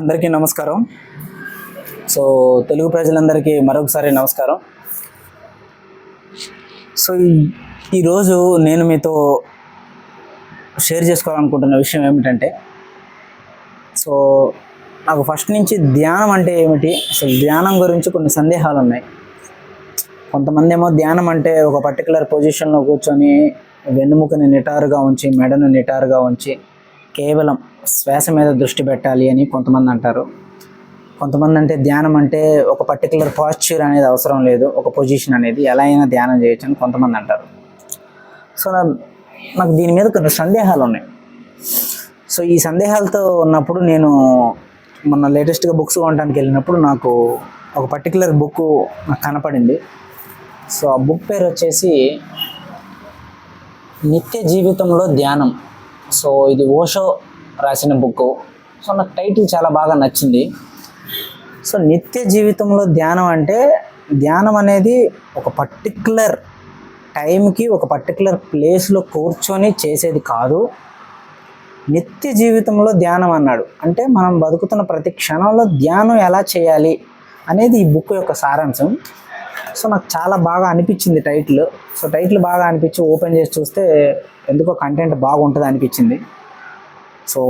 అందరికీ నమస్కారం. సో తెలుగు ప్రజలందరికీ మరొకసారి నమస్కారం. సో ఈరోజు నేను మీతో షేర్ చేసుకోవాలనుకుంటున్న విషయం ఏమిటంటే, సో నాకు ఫస్ట్ నుంచి ధ్యానం అంటే ఏమిటి, అసలు ధ్యానం గురించి కొన్ని సందేహాలు ఉన్నాయి. కొంతమంది ఏమో ధ్యానం అంటే ఒక పర్టికులర్ పొజిషన్లో కూర్చొని వెన్నుముకని నిటారుగా ఉంచి, మెడను నిటారుగా ఉంచి కేవలం శ్వాస మీద దృష్టి పెట్టాలి అని కొంతమంది అంటారు. కొంతమంది అంటే ధ్యానం అంటే ఒక పర్టికులర్ పాస్చర్ అనేది అవసరం లేదు, ఒక పొజిషన్ అనేది ఎలా అయినా ధ్యానం చేయొచ్చు అని కొంతమంది అంటారు. సో నాకు దీని మీద కొన్ని సందేహాలు ఉన్నాయి. సో ఈ సందేహాలతో ఉన్నప్పుడు నేను మొన్న లేటెస్ట్గా బుక్స్ కొనడానికి వెళ్ళినప్పుడు నాకు ఒక పర్టికులర్ బుక్ నాకు కనపడింది. సో ఆ బుక్ పేరు వచ్చేసి నిత్య జీవితంలో ధ్యానం. సో ఇది ఓషో రాసిన బుక్. సో నాకు టైటిల్ చాలా బాగా నచ్చింది. సో నిత్య జీవితంలో ధ్యానం అంటే, ధ్యానం అనేది ఒక పర్టికులర్ టైంకి ఒక పర్టికులర్ ప్లేస్లో కూర్చొని చేసేది కాదు. నిత్య జీవితంలో ధ్యానం అన్నాడు అంటే మనం బతుకుతున్న ప్రతి క్షణంలో ధ్యానం ఎలా చేయాలి అనేది ఈ బుక్ యొక్క సారాంశం. సో నాకు చాలా బాగా అనిపించింది టైటిల్. సో టైటిల్ బాగా అనిపించి ఓపెన్ చేసి చూస్తే ఎందుకో కంటెంట్ బాగుంటుంది అనిపించింది. సో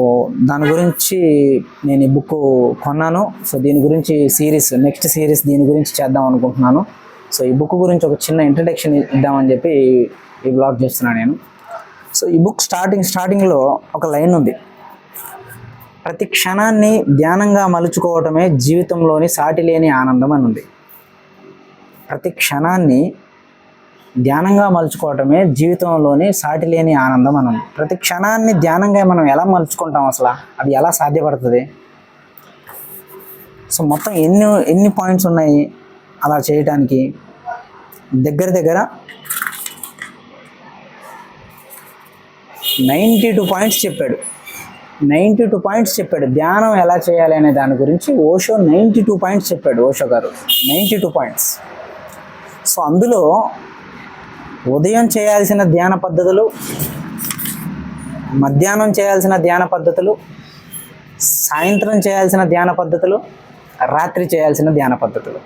దాని గురించి నేను ఈ బుక్ కొన్నాను. సో దీని గురించి నెక్స్ట్ సిరీస్ దీని గురించి చేద్దాం అనుకుంటున్నాను. సో ఈ బుక్ గురించి ఒక చిన్న ఇంట్రడక్షన్ ఇద్దామని చెప్పి ఈ బ్లాగ్ చేస్తున్నాను నేను. సో ఈ బుక్ స్టార్టింగ్లో ఒక లైన్ ఉంది, ప్రతి క్షణాన్ని ధ్యానంగా మలుచుకోవటమే జీవితంలోని సాటి లేని ఆనందం అని ఉంది. ప్రతి క్షణాన్ని ధ్యానంగా మలుచుకోవటమే జీవితంలోని సాటి లేని ఆనందం అని ఉంది. ప్రతి క్షణాన్ని ధ్యానంగా మనం ఎలా మలుచుకుంటాం, అసలు అది ఎలా సాధ్యపడుతుంది? సో మొత్తం ఎన్ని పాయింట్స్ ఉన్నాయి అలా చేయటానికి? దగ్గర 92 పాయింట్స్ చెప్పాడు. 92 పాయింట్స్ చెప్పాడు ధ్యానం ఎలా చేయాలి అనే దాని గురించి. ఓషో 92 పాయింట్స్ చెప్పాడు. ఓషో గారు 92 పాయింట్స్. సో అందులో ఉదయం చేయాల్సిన ధ్యాన పద్ధతులు, మధ్యాహ్నం చేయాల్సిన ధ్యాన పద్ధతులు, సాయంత్రం చేయాల్సిన ధ్యాన పద్ధతులు, రాత్రి చేయాల్సిన ధ్యాన పద్ధతులు,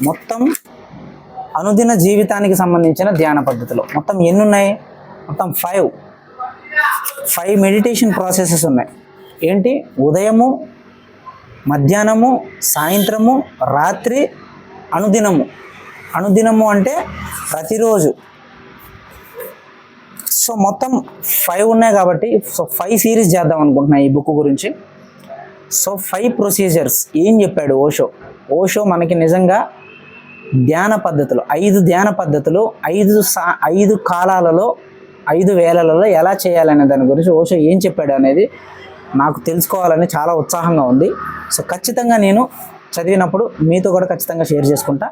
మొత్తం అనుదిన జీవితానికి సంబంధించిన ధ్యాన పద్ధతులు మొత్తం ఎన్ని ఉన్నాయి? మొత్తం 5 మెడిటేషన్ ప్రాసెసెస్ ఉన్నాయి. ఏంటి? ఉదయము, మధ్యాహ్నము, సాయంత్రము, రాత్రి, అనుదినము అంటే ప్రతిరోజు. సో మొత్తం 5 ఉన్నాయి కాబట్టి 5 సిరీస్ చేద్దాం అనుకుంటున్నా ఈ బుక్ గురించి. సో 5 ప్రొసీజర్స్ ఏం చెప్పాడు ఓషో మనకి నిజంగా ధ్యాన పద్ధతులు, 5 ధ్యాన పద్ధతులు 5 కాలాలలో 5 వేళలలో ఎలా చేయాలనే దాని గురించి ఓషో ఏం చెప్పాడు అనేది నాకు తెలుసుకోవాలని చాలా ఉత్సాహంగా ఉంది. సో ఖచ్చితంగా నేను చదివినప్పుడు మీతో కూడా ఖచ్చితంగా షేర్ చేసుకుంటా.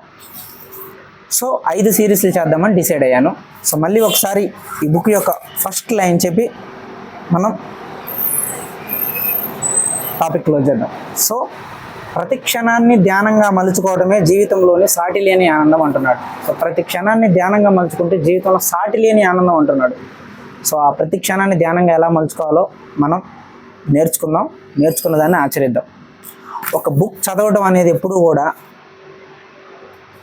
సో 5 సిరీస్లు చేద్దామని డిసైడ్ అయ్యాను. సో మళ్ళీ ఒకసారి ఈ బుక్ యొక్క ఫస్ట్ లైన్ చెప్పి మనం టాపిక్ క్లోజ్ చేద్దాం. సో ప్రతి క్షణాన్ని ధ్యానంగా మలుచుకోవడమే జీవితంలోని సాటి లేని ఆనందం అంటున్నాడు. సో ప్రతి క్షణాన్ని ధ్యానంగా మలుచుకుంటే జీవితంలో సాటి లేని ఆనందం అంటున్నాడు. సో ఆ ప్రతి క్షణాన్ని ధ్యానంగా ఎలా మలుచుకోవాలో మనం నేర్చుకున్న దాన్ని ఆచరిద్దాం. ఒక బుక్ చదవడం అనేది ఎప్పుడు కూడా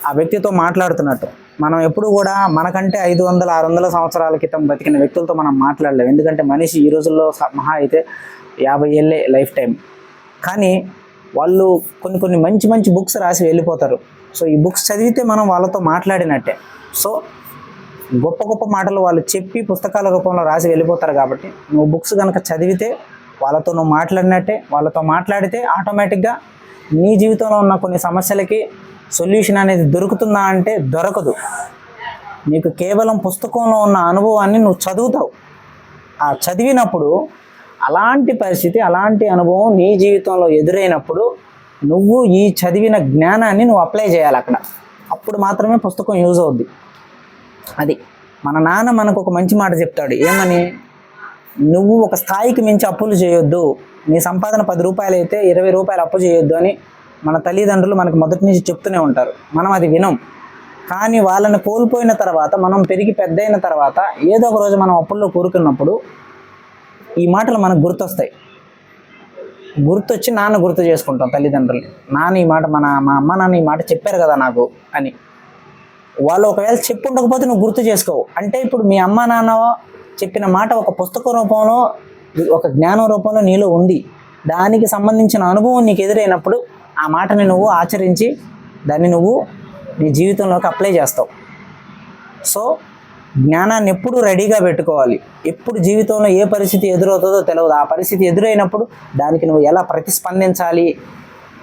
ఆ వ్యక్తితో మాట్లాడుతున్నట్టు. మనం ఎప్పుడు కూడా మనకంటే 500-600 సంవత్సరాల క్రితం బతికిన వ్యక్తులతో మనం మాట్లాడలేము. ఎందుకంటే మనిషి ఈ రోజుల్లో మహా అయితే 50 ఏళ్ళే లైఫ్ టైం. కానీ వాళ్ళు కొన్ని మంచి బుక్స్ రాసి వెళ్ళిపోతారు. సో ఈ బుక్స్ చదివితే మనం వాళ్ళతో మాట్లాడినట్టే. సో గొప్ప మాటలు వాళ్ళు చెప్పి పుస్తకాల రూపంలో రాసి వెళ్ళిపోతారు. కాబట్టి నువ్వు బుక్స్ కనుక చదివితే వాళ్ళతో నువ్వు మాట్లాడినట్టే. వాళ్ళతో మాట్లాడితే ఆటోమేటిక్గా నీ జీవితంలో ఉన్న కొన్ని సమస్యలకి సొల్యూషన్ అనేది దొరుకుతుందా అంటే దొరకదు. నీకు కేవలం పుస్తకంలో ఉన్న అనుభవాన్ని నువ్వు చదువుతావు. ఆ చదివినప్పుడు అలాంటి పరిస్థితి, అలాంటి అనుభవం నీ జీవితంలో ఎదురైనప్పుడు నువ్వు ఈ చదివిన జ్ఞానాన్ని నువ్వు అప్లై చేయాలి అక్కడ. అప్పుడు మాత్రమే పుస్తకం యూజ్ అవుద్ది. అది మన నాన్న మనకు ఒక మంచి మాట చెప్తాడు. ఏమని? నువ్వు ఒక స్థాయికి మించి అప్పులు చేయొద్దు, నీ సంపాదన 10 రూపాయలు అయితే 20 రూపాయలు అప్పు చేయొద్దు అని మన తల్లిదండ్రులు మనకు మొదటి నుంచి చెప్తూనే ఉంటారు. మనం అది వినం. కానీ వాళ్ళని కోల్పోయిన తర్వాత, మనం పెరిగి పెద్దయిన తర్వాత ఏదో ఒక రోజు మనం అప్పుల్లో కూరుకున్నప్పుడు ఈ మాటలు మనకు గుర్తొస్తాయి. గుర్తొచ్చి నాన్న గుర్తు చేసుకుంటాం తల్లిదండ్రులు. నాన్న ఈ మాట మా అమ్మ నాన్న ఈ మాట చెప్పారు కదా నాకు అని. వాళ్ళు ఒకవేళ చెప్పు ఉండకపోతే నువ్వు గుర్తు చేసుకోవు. అంటే ఇప్పుడు మీ అమ్మ నాన్న చెప్పిన మాట ఒక పుస్తక రూపంలో, ఒక జ్ఞానం రూపంలో నీలో ఉంది. దానికి సంబంధించిన అనుభవం నీకు ఎదురైనప్పుడు ఆ మాటని నువ్వు ఆచరించి దాన్ని నువ్వు నీ జీవితంలోకి అప్లై చేస్తావు. సో జ్ఞానాన్ని ఎప్పుడు రెడీగా పెట్టుకోవాలి. ఎప్పుడు జీవితంలో ఏ పరిస్థితి ఎదురవుతుందో తెలియదు. ఆ పరిస్థితి ఎదురైనప్పుడు దానికి నువ్వు ఎలా ప్రతిస్పందించాలి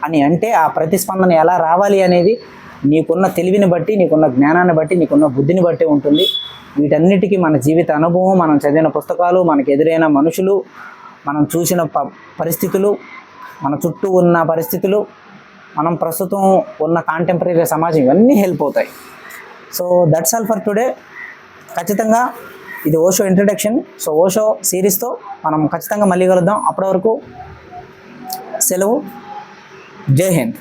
అని, అంటే ఆ ప్రతిస్పందన ఎలా రావాలి అనేది నీకున్న తెలివిని బట్టి, నీకున్న జ్ఞానాన్ని బట్టి, నీకున్న బుద్ధిని బట్టి ఉంటుంది. వీటన్నిటికీ మన జీవిత అనుభవం, మనం చదివిన పుస్తకాలు, మనకు ఎదురైన మనుషులు, మనం చూసిన పరిస్థితులు, మన చుట్టూ ఉన్న పరిస్థితులు, మనం ప్రస్తుతం ఉన్న కాంటెంపరీ సమాజం, ఇవన్నీ హెల్ప్ అవుతాయి. So that's all for today. ఖచ్చితంగా ఇది ఓషో ఇంట్రడక్షన్. సో ఓషో సిరీస్తో మనం ఖచ్చితంగా మళ్ళీ కలుద్దాం. అప్పటి వరకు సెలవు. జై హింద్.